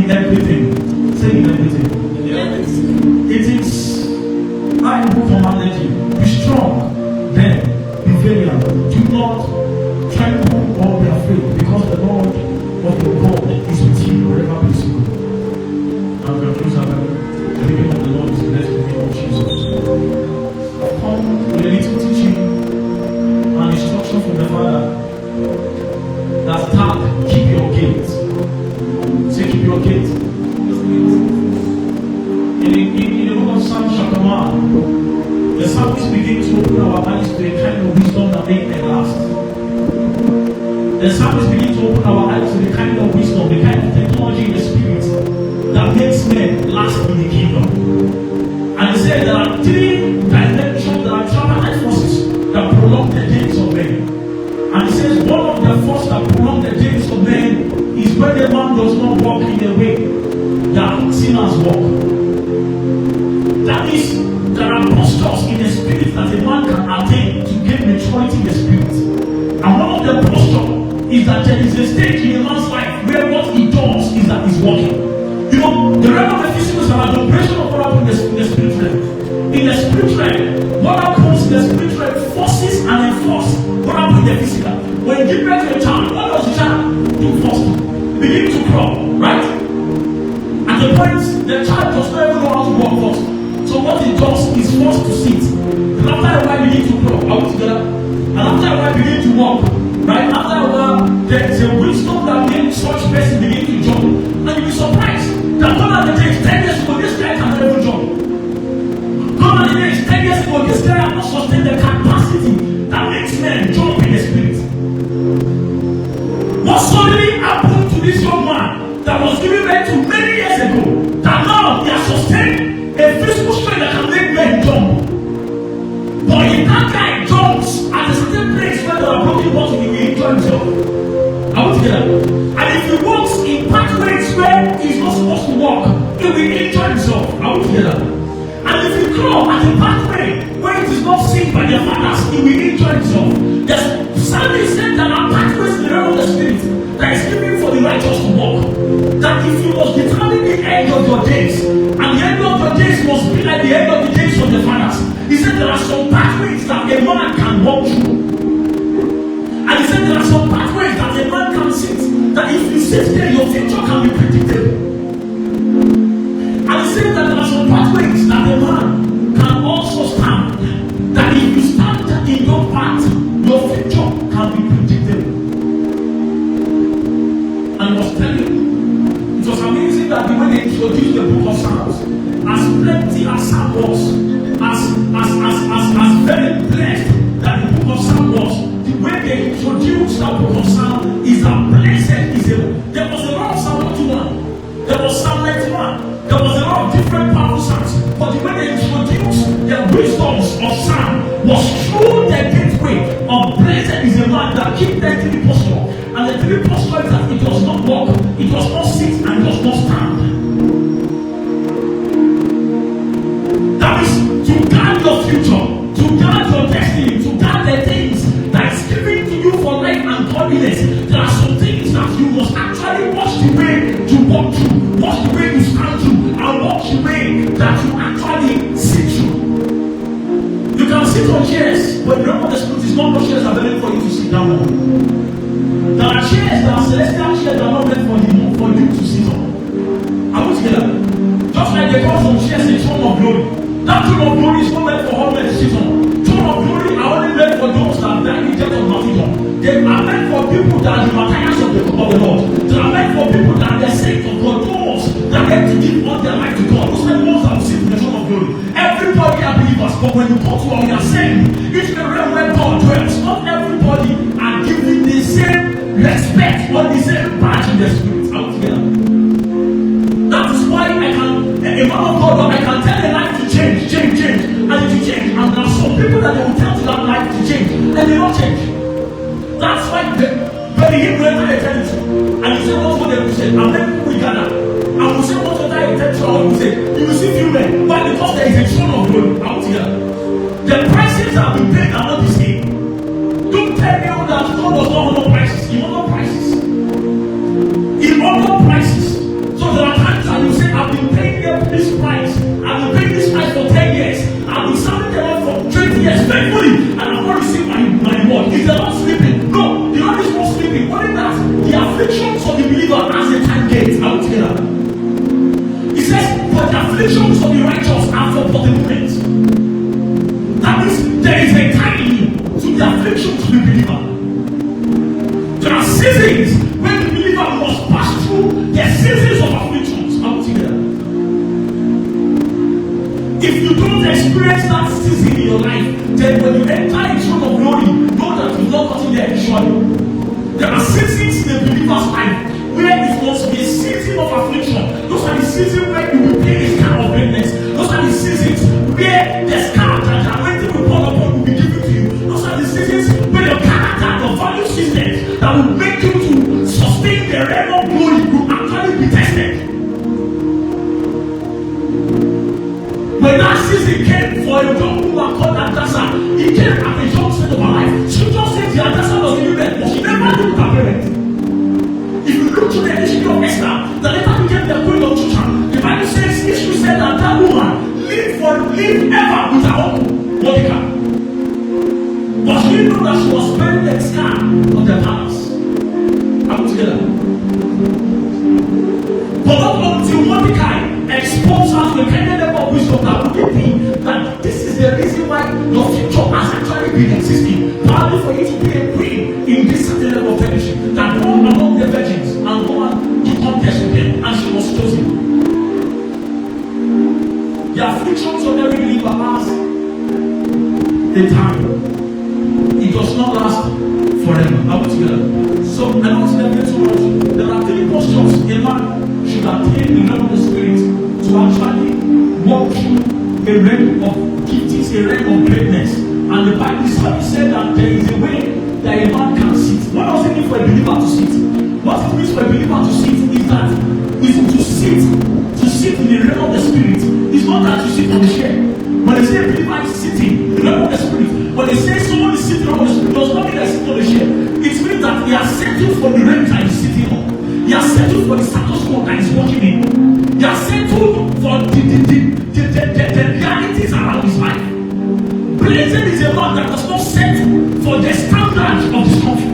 in everything. Say in everything. It is I who commanded you. Be strong, then be valiant. Do not tremble or be afraid, because the Lord of your God is with you wherever you go. I'm going to close our Bible. The name of the Lord is blessed in the name of Jesus. I've come with a little teaching and instruction from the Father. That's tag, keep your gate. Say, keep your gate. In the book of Psalm chapter 1, the psalmist begins to open our eyes to a kind of wisdom that may last. The psalmist begins to open our eyes to the kind of wisdom, the kind of technology in the spirit that makes men last in the kingdom. And he said there are three dimensions, there are tripartite forces that prolong the days of men. And he says one of the forces that prolong the days of men is when the man does not walk in the way that sinners walk. That is, there are postures in the spirit that a man can attain to gain maturity in the spirit. And one of the postures is that there is a stage in a man's life where what he does is that he's walking. You know, the realm of the physical is an operation of what happens in the spirit realm. In the spirit realm, what happens in the spirit realm forces and enforces what happens in the physical. When you give birth to a child, what does the child do first? Begin to crawl, right? At the point, the child does not even know how to walk first. So what it does is forced to sit. And after a while, begin to crawl. Are we together? And after a while, begin to walk. Right? After a while, there is a wisdom that makes such person begin to jump. And you'll be surprised that gone are the days, 10 years ago, this guy cannot even jump. Gone are the days, 10 years ago, this guy has not sustained the capacity that makes men jump in the spirit. What suddenly happened to this young man that was given birth to many years ago, that now he has sustained a physical strength that can make men jump? But if that guy jumps at a certain place where there are broken bottles, he will enjoy himself. Are we together? And if he walks in pathways where he's not supposed to walk, he will enjoy himself. Are we together? And if he crawl at a pathway where it is not seen by their fathers, he will enjoy himself. The psalmist said that our pathways in the realm of the spirit that is given for the righteous to walk. That if you must determine the end of your days, and the end of your days must be like the end of the days of the fathers. He said there are some pathways that a man can walk through. And he said there are some pathways that a man can sit. That if you sit there, your future can be predictable. And he said that there are some pathways that a man can also stand. That if you stand in your path, your future can be predictable. And I was telling you, it was amazing that when they introduced the book of Psalms, as plenty as Psalm was, as very blessed that the book of Psalm was, the way they introduced that book of Psalm is that blessed is able. There was a lot of Psalm 121, there was Psalm 91, there was a lot of different powerful Psalms, but the way they introduced the wisdoms of Psalm was through the gateway of blessed is a man that keeps the three posture. And the three posture is that it does not walk, it does not sit, and it does not stand. That is to guard your future, to guard your destiny, to guard the things that is given to you for life and godliness. There are some things that you must actually watch the way to walk through, watch the way you stand through, and watch the way that you actually sit through. You can sit on chairs, but the realm of the spirit is not no chairs available for you to sit down on. There are chairs, there are celestial chairs that are not meant for you to sit on. Are we together? Just like they call some chairs a throne of glory. That throne of glory is not meant for all men to sit on. Throne of glory are only meant for those that die in death of martyrdom. They are meant for people that are the martyrs of the Lord. They are meant for people that are the saints of God. Those that have to give all their life to God. Those are the ones that will sit in the throne of glory. Everybody are believers, but when you go to what we are saying, it's the realm where God dwells. Not everybody are given the same respect or the same badge in the spirit. Are we together? That is why a man of God, I can tell a life to change, and it will change. And there are some people that they will tell to that life to change, and they don't change. That's why the Hebrew they tell you. And you say, what's what they will say? And then we gather. And we say, what's what I tell you? And we say, you will see few men. Why? Because there is a throne of glory out here. The prices that we pay are not the same. Don't tell me that God does not honor prices. He honors prices. He honors prices. So there are the afflictions of the believer as a time gate. Are we together? He says, but the afflictions of the righteous are for the moment. That means there is a time to the afflictions of the believer. There are seasons when the believer must pass through the seasons of afflictions. Are we together? If you don't experience that season in your life, then when you enter a throne of glory, know that you've not gotten there initially. There are seasons in a believer's life where it must be a season of affliction. Those are the seasons where you will pay a scar of greatness. Those are the seasons where the scar that the anointing will fall upon will be given to you. Those are the seasons where your character, the value system that will make you to sustain the realm of glory will actually be tested. When that season came for a young woman called Adasa, it came at a young stage of her life. She just said the Adasa was giving birth, but she never looked at her parents. If you look to the history of Esther, the later became the queen of Judah. The Bible says history said that that woman lived ever with her uncle Mordecai. But she didn't know that she was bearing the scar of the palace. Are we together? But not until Mordecai exposed her to a kind of level of wisdom that would be that this is the reason why your future has actually been existing. Partly for you to be a queen in this certain level of fellowship. That one among the virgins and one to contest with them, and she was chosen. The afflictions of every believer has a time. It does not last forever. Are we together? So I don't want to get too much. There are three postures a man should attain the realm of the spirit to actually walk through a realm of giftings, a realm of greatness. And the Bible said that there is a way that a man can sit. What does it mean for a believer to sit? What it means for a believer to sit is that to sit in the realm of the spirit. It's not that you sit on the chair. When they say a believer is sitting in the realm of the spirit, when they say someone is sitting on the spirit, does not mean they're sitting on the chair. It means that they are settled for the realm that he's sitting on. They are settled for the status quo that he's working in. They are settled for the realities around his life. Blessed is a man that does not settle for the standard of his country.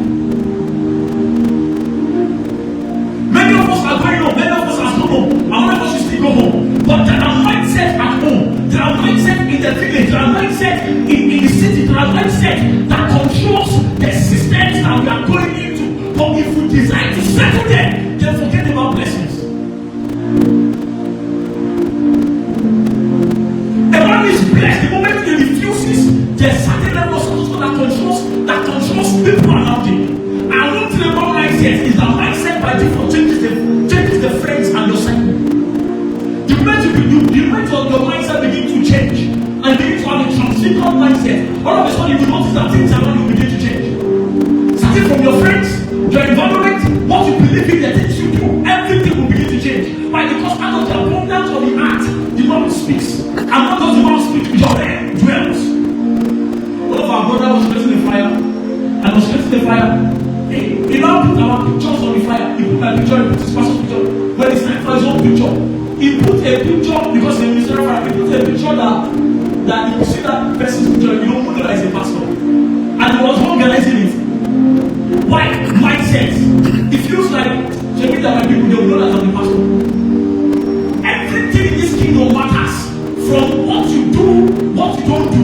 Many of us are going home, many of us are going home, and one of us should still go home. But there are mindsets at home, there are mindsets in the village, there are mindsets in the city, there are mindsets that controls the systems that we are going into. But if we decide to settle there, then forget about blessings. A man is blessed the moment he refuses the certain level of status that controls people around him. And one thing about mindset is that mindset by default changes the friends and your circle. The moment your mindset begin to change and begin to have a transformed mindset, all of a sudden you will notice that things around you begin to change. Starting from your friends, your environment, what you believe in, the things you do, everything will begin to change. Why? Because out of the abundance of the heart, the mouth speaks. And what does the mouth speak? Your head dwells. One of our brothers was getting the fire, and was getting the fire. He now put our pictures on the fire. He put my picture, he put his pastor's picture. When it's time for his own picture, he put a picture, because the minister of fire, he put a picture that you could see that person's picture, you don't know that he's a pastor. And he was organizing it. Why? Mindset. It feels like, check it out, my people, they will know that I'm a pastor. Everything in this kingdom matters. From what you do, what you don't do,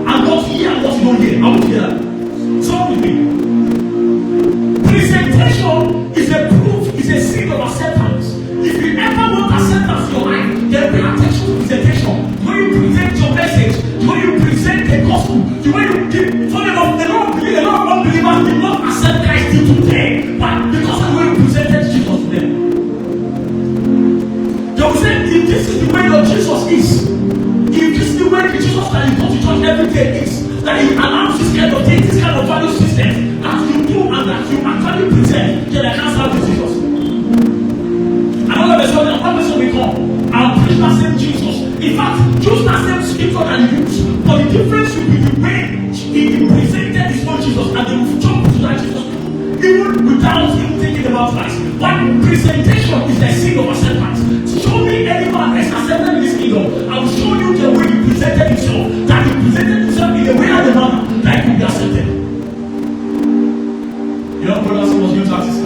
and what you hear and what you don't hear. I want to hear that. Talk with me. Presentation is a proof, is a seal of acceptance. If you ever want acceptance in your life, then pay attention to presentation. The way you present your message, the way you present the gospel, the way you give. Funny enough, a lot of unbelievers did not accept Christ till today. Why? Because of the way you presented Jesus to them. They will say, if this is the way your Jesus is, if this is the way the Jesus that you go to church every day is, that he allows this kind of thing, this kind of value system that you do and that you actually present, then I can't serve this Jesus. And all of a sudden, one person will come and preach that same Jesus. In fact, just that same scripture that you use, but the difference will be the way he presented his own Jesus, and they will jump to that Jesus even without him thinking about Christ. But presentation is the seal of acceptance. Show me any man that's accepted in this kingdom, I will show you the way he presented himself, that he presented himself in the way and the manner that he will be accepted. You know, brothers, he was going to ask his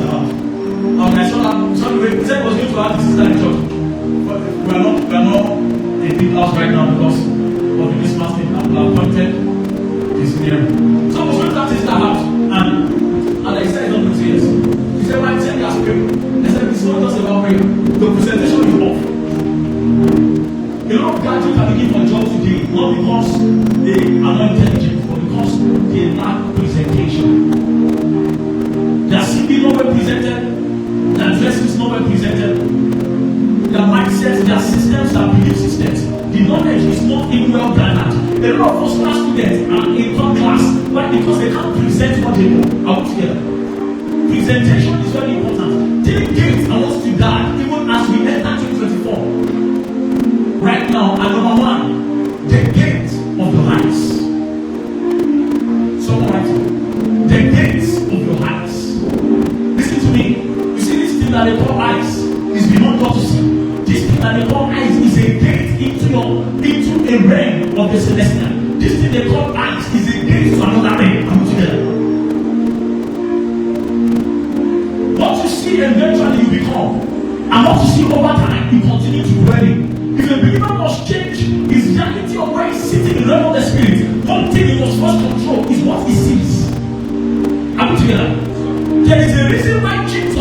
presentable. Their mindsets, their systems, their belief systems. The knowledge is not even well gathered. A lot of us students are in third class. Why? Because they can't present what they know out together. Presentation is very important. 3 gates I want to guard even as we enter 2024. Right now, and number 1, the gate of your eyes. Someone write it. The gates of your eyes. Listen to me. You see this thing that they call eyes is beyond what to see. This thing that they call eyes is a gate into a realm of the celestial. This thing they call eyes is a gate to another realm. Come together. What you see eventually you become, and what you see over time you continue to grow in. If a believer must change his reality of where he's sitting in the realm of the spirit, one thing he must first control is what he sees. Come together. There is a reason why Jesus